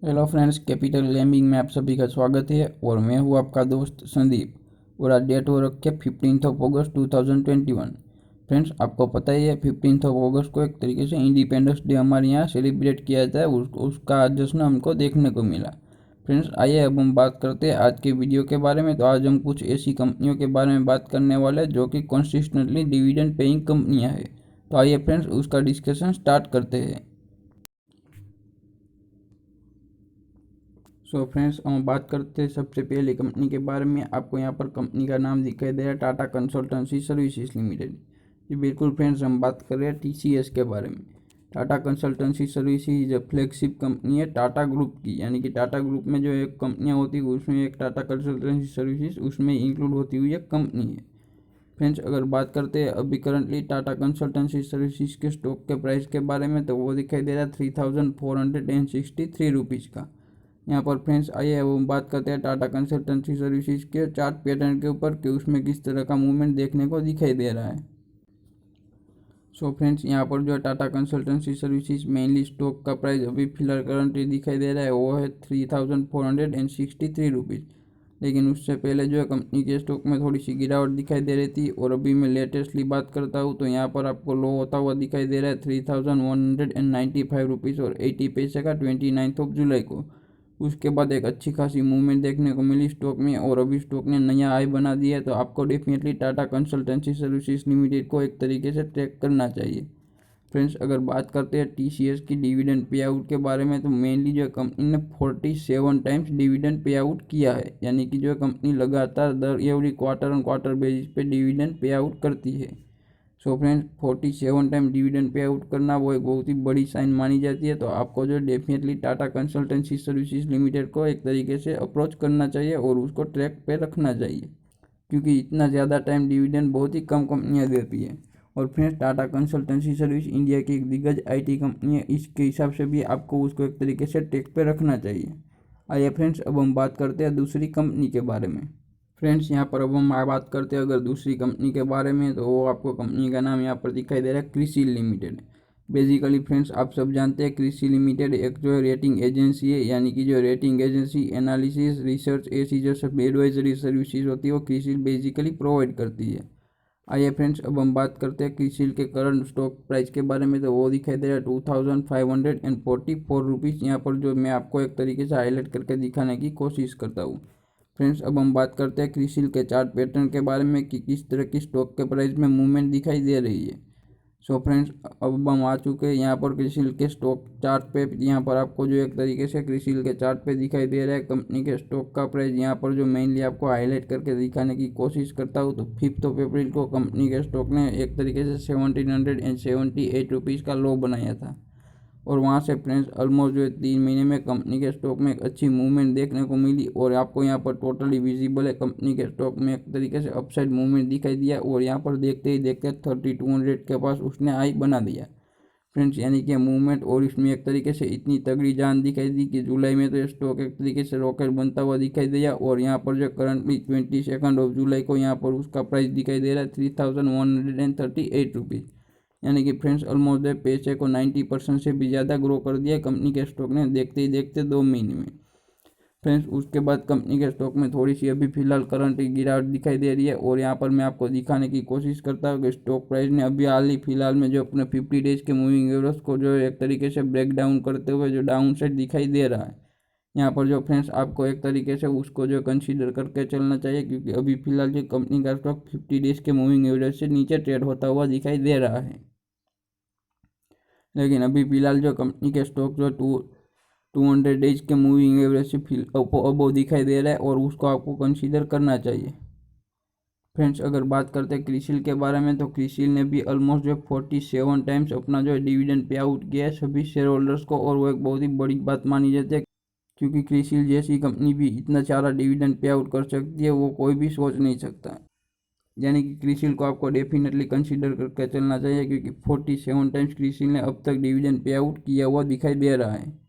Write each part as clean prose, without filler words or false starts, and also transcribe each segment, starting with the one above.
Hello friends, capital gaming में आप सभी का स्वागत है और मैं हूं आपका दोस्त संदीप। और आज डेट हो रखी है 15 अगस्त 2021। फ्रेंड्स, आपको पता ही है 15 अगस्त को एक तरीके से इंडिपेंडेंस डे हमारे यहाँ सेलिब्रेट किया जाता है। उसका आज जश्न हमको देखने को मिला। फ्रेंड्स, आइए अब हम बात करते हैं आज के वीडियो के बारे में। तो आज हम कुछ ऐसी कंपनियों के बारे में बात करने वाले हैं जो कि कंसिस्टेंटली डिविडेंड पेइंग कंपनियाँ हैं। तो आइए फ्रेंड्स, उसका डिस्कशन स्टार्ट करते हैं। सो फ्रेंड्स, हम बात करते हैं सबसे पहले कंपनी के बारे में। आपको यहाँ पर कंपनी का नाम दिखाई दे रहा है, टाटा कंसल्टेंसी सर्विसेज लिमिटेड। जी बिल्कुल फ्रेंड्स, हम बात कर रहे हैं टीसीएस के बारे में। टाटा कंसल्टेंसी सर्विसेज जो फ्लैगशिप कंपनी है टाटा ग्रुप की, यानी कि टाटा ग्रुप में जो एक कंपनियाँ होती है उसमें एक टाटा कंसल्टेंसी सर्विसेज उसमें इंक्लूड होती हुई एक कंपनी है। फ्रेंड्स, अगर बात करते हैं अभी करंटली टाटा कंसल्टेंसी सर्विसेज के स्टॉक के प्राइस के बारे में, तो वो दिखाई दे रहा है 3463 रुपीज़ का। यहाँ पर फ्रेंड्स आइए अब हम बात करते हैं टाटा कंसल्टेंसी सर्विसेज के चार्ट पैटर्न के ऊपर कि उसमें किस तरह का मूवमेंट देखने को दिखाई दे रहा है। सो फ्रेंड्स, यहाँ पर जो Tata consultancy services mainly stock का प्राइस अभी फिलहाल करंटली दिखाई दे रहा है वो है 3463 रुपीज़। लेकिन उससे पहले जो है कंपनी के स्टॉक में थोड़ी सी गिरावट दिखाई दे रही थी। और अभी मैं लेटेस्टली बात करता हूँ तो यहाँ पर आपको लो होता हुआ दिखाई दे रहा है 3195 रुपीज़ और 80 पैसे का 29 जुलाई को। उसके बाद एक अच्छी खासी मूवमेंट देखने को मिली स्टॉक में और अभी स्टॉक ने नया हाई बना दिया है। तो आपको definitely Tata consultancy services limited को एक तरीके से ट्रैक करना चाहिए। फ्रेंड्स, अगर बात करते हैं टीसीएस की डिविडेंड पे आउट के बारे में, तो मेनली जो है कंपनी ने 47 टाइम्स डिविडेंड पे आउट किया है। यानी कि जो है कंपनी लगातार दर every quarter on quarter basis पे डिविडेंड पे आउट करती है। So friends, 47 time dividend pay out करना वो एक बहुत ही बड़ी साइन मानी जाती है। तो आपको जो definitely Tata consultancy services limited को एक तरीके से अप्रोच करना चाहिए और उसको ट्रैक पे रखना चाहिए, क्योंकि इतना ज़्यादा टाइम डिविडेंड बहुत ही कम कंपनियां देती है। और friends, Tata consultancy service India की एक दिग्गज आईटी कंपनी है, इसके हिसाब से भी आपको उसको एक तरीके से ट्रैक पे रखना चाहिए। आइए फ्रेंड्स, अब हम बात करते हैं दूसरी कंपनी के बारे में। फ्रेंड्स, यहाँ पर अब हम बात करते हैं अगर दूसरी कंपनी के बारे में, तो वो आपको कंपनी का नाम यहाँ पर दिखाई दे रहा है क्रिसिल लिमिटेड। बेसिकली फ्रेंड्स, आप सब जानते हैं क्रिसिल लिमिटेड एक जो है रेटिंग एजेंसी है। यानी कि जो रेटिंग एजेंसी एनालिसिस रिसर्च ऐसी जो सब एडवाइजरी सर्विसेज होती है वो क्रिसिल बेसिकली प्रोवाइड करती है। आइए फ्रेंड्स, अब हम बात करते हैं क्रिसिल के करंट स्टॉक प्राइस के बारे में। तो वो दिखाई दे रहा है 2544 रुपीज़। यहाँ पर जो मैं आपको एक तरीके से हाईलाइट करके दिखाने की कोशिश करता हूँ। फ्रेंड्स, अब हम बात करते हैं क्रिसिल के चार्ट पैटर्न के बारे में कि किस तरह की स्टॉक के प्राइस में मूवमेंट दिखाई दे रही है। सो फ्रेंड्स, अब हम आ चुके हैं यहाँ पर क्रिसिल के स्टॉक चार्ट पे। यहाँ पर आपको जो एक तरीके से क्रिसिल के चार्ट पे दिखाई दे रहा है कंपनी के स्टॉक का प्राइस। यहाँ पर जो मेनली आपको हाईलाइट करके दिखाने की कोशिश करता हूँ, तो 5 अप्रैल को कंपनी के स्टॉक ने एक तरीके से 1778 रुपीज़ का लो बनाया था। और वहाँ से फ्रेंड्स ऑलमोस्ट जो है 3 महीने में कंपनी के स्टॉक में एक अच्छी मूवमेंट देखने को मिली। और आपको यहाँ पर टोटली विजिबल है कंपनी के स्टॉक में एक तरीके से अपसाइड मूवमेंट दिखाई दिया। और यहाँ पर देखते ही देखते 3200 के पास उसने हाई बना दिया फ्रेंड्स। यानी कि मूवमेंट और इसमें एक तरीके से इतनी तगड़ी जान दिखाई दी कि जुलाई में तो ये स्टॉक एक तरीके से रॉकेट बनता हुआ दिखाई दिया। और यहाँ पर जो करंटली 22 जुलाई को यहाँ पर उसका प्राइस दिखाई दे रहा है 3138 रुपीज़। यानी कि फ्रेंड्स ऑलमोस्ट पैसे को 90% से भी ज़्यादा ग्रो कर दिया कंपनी के स्टॉक ने देखते ही देखते 2 महीने में। फ्रेंड्स, उसके बाद कंपनी के स्टॉक में थोड़ी सी अभी फिलहाल करंट गिरावट दिखाई दे रही है। और यहाँ पर मैं आपको दिखाने की कोशिश करता हूँ कि स्टॉक प्राइस ने अभी हाल ही फिलहाल में जो अपने 50 डेज के मूविंग एवरेज को जो एक तरीके से ब्रेक डाउन करते हुए जो डाउन साइड दिखाई दे रहा है। यहाँ पर जो फ्रेंड्स आपको एक तरीके से उसको जो कंसीडर करके चलना चाहिए, क्योंकि अभी फिलहाल जो कंपनी का स्टॉक 50 डेज के मूविंग एवरेज से नीचे ट्रेड होता हुआ दिखाई दे रहा है। लेकिन अभी फिलहाल जो कंपनी के स्टॉक जो 200 डेज के मूविंग एवरेज से अबो दिखाई दे रहा है और उसको आपको कंसीडर करना चाहिए। फ्रेंड्स, अगर बात करते हैं क्रिसिल के बारे में, तो क्रिसिल ने भी ऑलमोस्ट जो 47 टाइम्स अपना जो है डिविडेंड पे आउट किया है सभी शेयर होल्डर्स को। और वो एक बहुत ही बड़ी बात मानी जाती है, क्योंकि क्रिसिल जैसी कंपनी भी इतना सारा डिविडेंड पे आउट कर सकती है वो कोई भी सोच नहीं सकता। यानी कि क्रिसिल को आपको डेफिनेटली कंसीडर करके चलना चाहिए, क्योंकि 47 टाइम्स क्रिसिल ने अब तक डिविडेंड पे आउट किया हुआ दिखाई दे रहा है।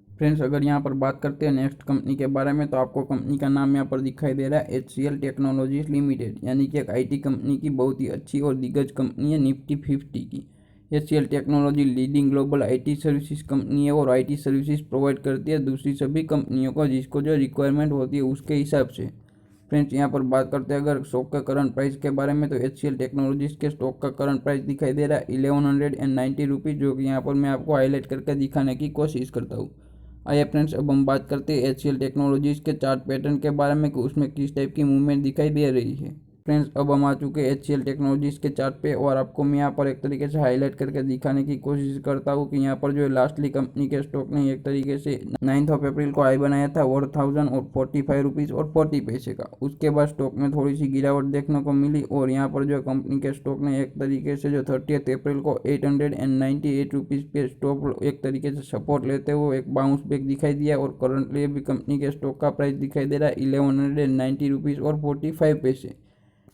फ्रेंड्स, अगर यहाँ पर बात करते हैं नेक्स्ट कंपनी के बारे में, तो आपको कंपनी का नाम यहाँ पर दिखाई दे रहा है HCL टेक्नोलॉजीज लिमिटेड। यानी कि एक IT कंपनी की बहुत ही अच्छी और दिग्गज कंपनी है निफ्टी 50 की। HCL technology leading global IT services company है और IT सर्विसेज प्रोवाइड करती है दूसरी सभी कंपनियों को जिसको जो रिक्वायरमेंट होती है उसके हिसाब से। फ्रेंड्स यहाँ पर बात करते हैं अगर स्टॉक का करंट प्राइस के बारे में, तो HCL टेक्नोलॉजीज के स्टॉक का करंट प्राइस दिखाई दे रहा है 1190 रुपीज़, जो कि यहाँ पर मैं आपको हाईलाइट करके दिखाने की कोशिश करता हूँ। आइए फ्रेंड्स अब हम बात करते हैं HCL टेक्नोलॉजीज के चार्ट पैटर्न के बारे में कि उसमें किस टाइप की मूवमेंट दिखाई दे रही है। फ्रेंड्स अब हम आ चुके हैं HCL टेक्नोलॉजीज के चार्ट पे और आपको मैं यहाँ पर एक तरीके से हाईलाइट करके दिखाने की कोशिश करता हूँ कि यहाँ पर जो लास्टली कंपनी के स्टॉक ने एक तरीके से 9 अप्रैल को हाई बनाया था 1045 रुपीज़ और 40 पैसे का। उसके बाद स्टॉक में थोड़ी सी गिरावट देखने को मिली और यहाँ पर जो कंपनी के स्टॉक ने एक तरीके से जो 30 अप्रैल को 898 रुपीज़ पे स्टॉक एक तरीके से सपोर्ट लेते हुए एक बाउंस बैक दिखाई दिया और करंटली अभी कंपनी के स्टॉक का प्राइस दिखाई दे रहा है 1190 रुपीज़ और 45 पैसे।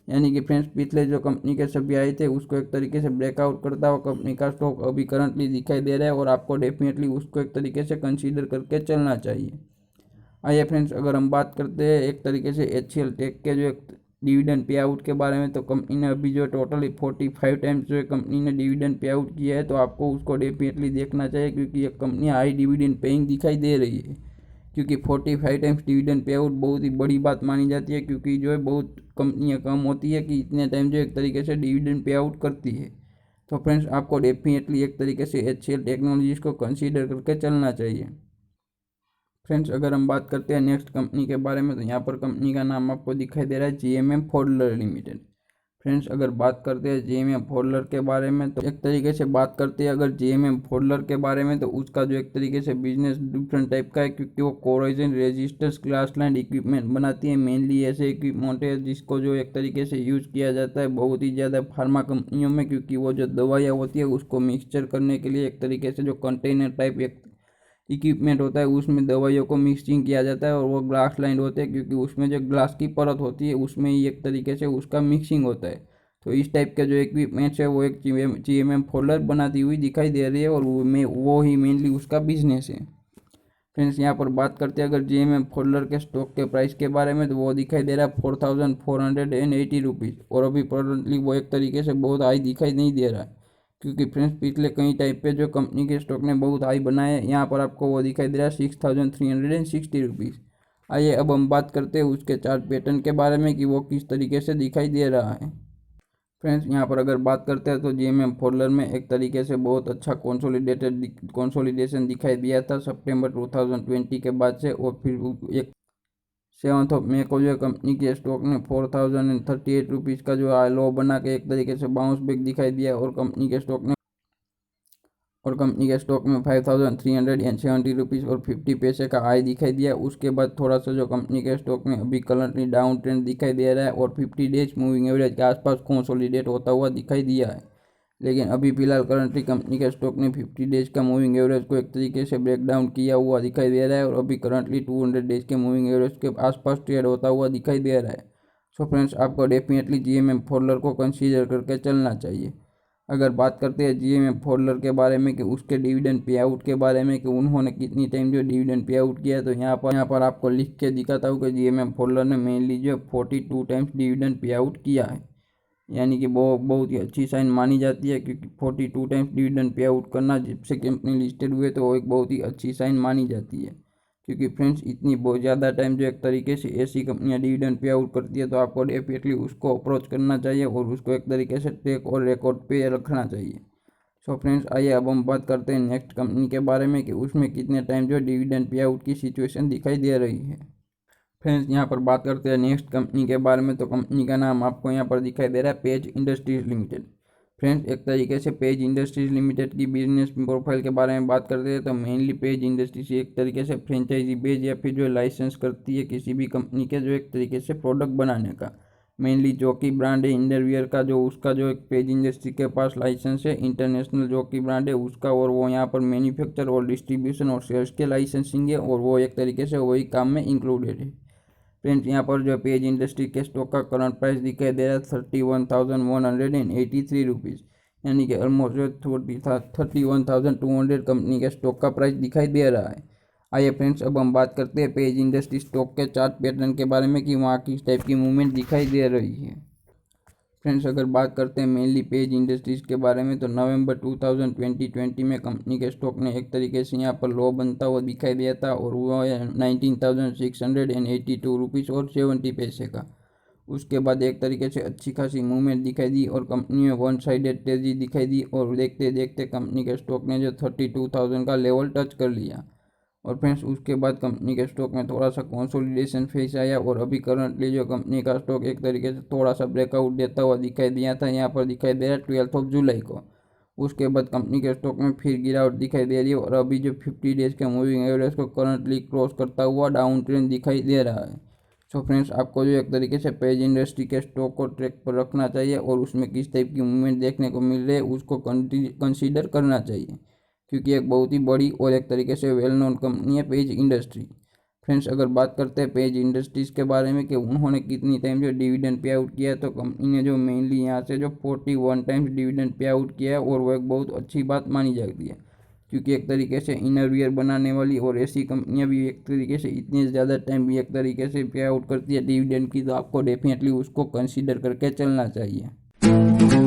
यानी कि फ्रेंड्स पिछले जो कंपनी के सभी आए थे उसको एक तरीके से ब्रेकआउट करता हुआ कंपनी का स्टॉक अभी करंटली दिखाई दे रहा है और आपको डेफिनेटली उसको एक तरीके से कंसीडर करके चलना चाहिए। आइए फ्रेंड्स अगर हम बात करते हैं एक तरीके से HCL टेक के जो एक डिविडेंड पे आउट के बारे में, तो कंपनी ने अभी जो टोटली 45 टाइम्स जो कंपनी ने डिविडेंड पे आउट किया है, तो आपको उसको डेफिनेटली देखना चाहिए क्योंकि ये कंपनी हाई डिविडेंड पेइंग दिखाई दे रही है। क्योंकि 45 टाइम्स डिविडेंड पे आउट बहुत ही बड़ी बात मानी जाती है क्योंकि जो है बहुत कंपनियां कम होती है कि इतने टाइम जो एक तरीके से डिविडेंड पे आउट करती है। तो फ्रेंड्स आपको डेफिनेटली एक तरीके से HCL टेक्नोलॉजीज को कंसीडर करके चलना चाहिए। फ्रेंड्स अगर हम बात करते हैं नेक्स्ट कंपनी के बारे में, तो यहाँ पर कंपनी का नाम आपको दिखाई दे रहा है GMM फोल्डर लिमिटेड। फ्रेंड्स अगर बात करते हैं GMM फोल्डर के बारे में, तो एक तरीके से बात करते हैं अगर GMM फोल्डर के बारे में, तो उसका जो एक तरीके से बिजनेस डिफरेंट टाइप का है क्योंकि वो corrosion resisters glass line equipment बनाती है। मेनली ऐसे इक्विपमेंट है जिसको जो एक तरीके से यूज़ किया जाता है बहुत ही ज़्यादा फार्मा कंपनियों में, क्योंकि वो जो दवाइयाँ होती है उसको मिक्सचर करने के लिए एक तरीके से जो कंटेनर टाइप एक इक्विपमेंट होता है उसमें दवाइयों को मिक्सिंग किया जाता है और वो ग्लास लाइन होते हैं क्योंकि उसमें जो ग्लास की परत होती है उसमें ही एक तरीके से उसका मिक्सिंग होता है। तो इस टाइप के जो इक्विपमेंट्स है वो एक GMM फोल्डर बनाती हुई दिखाई दे रही है और वो ही मेनली उसका बिजनेस है। फ्रेंड्स यहाँ पर बात करते हैं अगर GMM फोल्डर के स्टॉक के प्राइस के बारे में, तो वो दिखाई दे रहा है 4480 रुपीज़ और अभी करंटली वो एक तरीके से बहुत हाई दिखाई नहीं दे रहा है क्योंकि फ्रेंड्स पिछले कई टाइप पे जो कंपनी के स्टॉक ने बहुत हाई बनाए हैं, यहाँ पर आपको वो दिखाई दे रहा है 6360 रुपीज़। आइए अब हम बात करते हैं उसके चार्ट पैटर्न के बारे में कि वो किस तरीके से दिखाई दे रहा है। फ्रेंड्स यहाँ पर अगर बात करते हैं तो GMM फोल्डर में एक तरीके से बहुत अच्छा कंसोलिडेशन दिखाई दिया था सितंबर 2020 के बाद से, और फिर एक 7 मई को जो कंपनी के स्टॉक ने 4038 रुपीज़ का जो लो बना के एक तरीके से बाउंस बैक दिखाई दिया और कंपनी के स्टॉक में 5370 रुपीज़ और 50 पैसे का हाई दिखाई दिया। उसके बाद थोड़ा सा जो कंपनी के स्टॉक में अभी करंटली डाउन ट्रेंड दिखाई दे रहा है और 50 डेज मूविंग एवरेज के आसपास कंसोलिडेट होता हुआ दिखाई दिया है। लेकिन अभी फिलहाल करंटली कंपनी के स्टॉक ने 50 डेज का मूविंग एवरेज को एक तरीके से ब्रेक डाउन किया हुआ दिखाई दे रहा है और अभी करंटली 200 डेज के मूविंग एवरेज के आसपास ट्रेड होता हुआ दिखाई दे रहा है। सो फ्रेंड्स आपको डेफिनेटली GMM फोल्डर को कंसीडर करके चलना चाहिए। अगर बात करते हैं GMM फोल्डर के बारे में कि उसके डिविडेंड पे आउट के बारे में कि उन्होंने कितनी टाइम जो डिविडेंड पे आउट किया, तो यहाँ पर आपको लिख के दिखाता हूँ कि GMM फोल्डर ने मेनली जो 42 टाइम्स डिविडेंड पे आउट किया है। यानी कि वो बहुत ही अच्छी साइन मानी जाती है क्योंकि 42 टाइम्स डिविडेंड पे आउट करना जब से कंपनी लिस्टेड हुए तो वो एक बहुत ही अच्छी साइन मानी जाती है। क्योंकि फ्रेंड्स इतनी बहुत ज़्यादा टाइम जो एक तरीके से ऐसी कंपनियां डिविडेंड पे आउट करती है तो आपको डेफिनेटली उसको अप्रोच करना चाहिए और उसको एक तरीके से ट्रैक और रिकॉर्ड पे रखना चाहिए। सो फ्रेंड्स आइए अब हम बात करते हैं नेक्स्ट कंपनी के बारे में कि उसमें कितने टाइम जो डिविडेंड पे आउट की सिचुएशन दिखाई दे रही है। फ्रेंड्स यहाँ पर बात करते हैं नेक्स्ट कंपनी के बारे में, तो कंपनी का नाम आपको यहाँ पर दिखाई दे रहा है पेज इंडस्ट्रीज लिमिटेड। फ्रेंड्स एक तरीके से पेज इंडस्ट्रीज लिमिटेड की बिजनेस प्रोफाइल के बारे में बात करते हैं तो मेनली पेज इंडस्ट्रीज एक तरीके से फ्रेंचाइजी बेच या फिर जो लाइसेंस करती है किसी भी कंपनी के जो एक तरीके से प्रोडक्ट बनाने का। मेनली जॉकी ब्रांड है इंडरवियर का, जो उसका जो एक पेज इंडस्ट्री के पास लाइसेंस है, इंटरनेशनल जॉकी ब्रांड है उसका, और वो यहाँ पर मैन्युफैक्चर और डिस्ट्रीब्यूशन और सेल्स के लाइसेंसिंग है और वो एक तरीके से वही काम में इंक्लूडेड है। फ्रेंड्स यहाँ पर जो पेज इंडस्ट्री के स्टॉक का करंट प्राइस दिखाई दे रहा है 31,183 रुपीज़, यानी कि ऑलमोस्ट 31,200 कंपनी के स्टॉक का प्राइस दिखाई दे रहा है। आइए फ्रेंड्स अब हम बात करते हैं पेज इंडस्ट्री स्टॉक के चार्ट पैटर्न के बारे में कि वहाँ किस टाइप की मूवमेंट दिखाई दे रही है। फ्रेंड्स अगर बात करते हैं मेनली पेज इंडस्ट्रीज़ के बारे में, तो नवंबर 2020 में कंपनी के स्टॉक ने एक तरीके से यहाँ पर लो बनता हुआ दिखाई दिया था और वो है 19,682 रुपीज़ और 70 पैसे का। उसके बाद एक तरीके से अच्छी खासी मूवमेंट दिखाई दी और कंपनी में वन साइडेड तेजी दिखाई दी और देखते देखते कंपनी के स्टॉक ने जो 32,000 का लेवल टच कर लिया। और फ्रेंड्स उसके बाद कंपनी के स्टॉक में थोड़ा सा कंसोलिडेशन फेस आया और अभी करंटली जो कंपनी का स्टॉक एक तरीके से थोड़ा सा ब्रेकआउट देता हुआ दिखाई दिया था, यहाँ पर दिखाई दे रहा है 12 जुलाई को। उसके बाद कंपनी के स्टॉक में फिर गिरावट दिखाई दे रही है और अभी जो 50 डेज के मूविंग एवरेज को करंटली क्रॉस करता हुआ डाउन ट्रेंड दिखाई दे रहा है। सो फ्रेंड्स आपको जो एक तरीके से पेज इंडस्ट्री के स्टॉक को ट्रैक पर रखना चाहिए और उसमें किस टाइप की मूवमेंट देखने को मिल रही है उसको कंसीडर करना चाहिए, क्योंकि एक बहुत ही बड़ी और एक तरीके से वेल नोन कंपनी है पेज इंडस्ट्री। फ्रेंड्स अगर बात करते हैं पेज इंडस्ट्रीज़ के बारे में कि उन्होंने कितनी टाइम जो डिविडेंड पे आउट किया है, तो कंपनी ने जो मेनली यहाँ से जो 41 टाइम्स डिविडेंड पे आउट किया है और वो एक बहुत अच्छी बात मानी जाती है, क्योंकि एक तरीके से इनरवियर बनाने वाली और ऐसी कंपनियां भी एक तरीके से इतने ज़्यादा टाइम भी एक तरीके से पे आउट करती है डिविडेंड की, तो आपको डेफिनेटली उसको कंसीडर करके चलना चाहिए।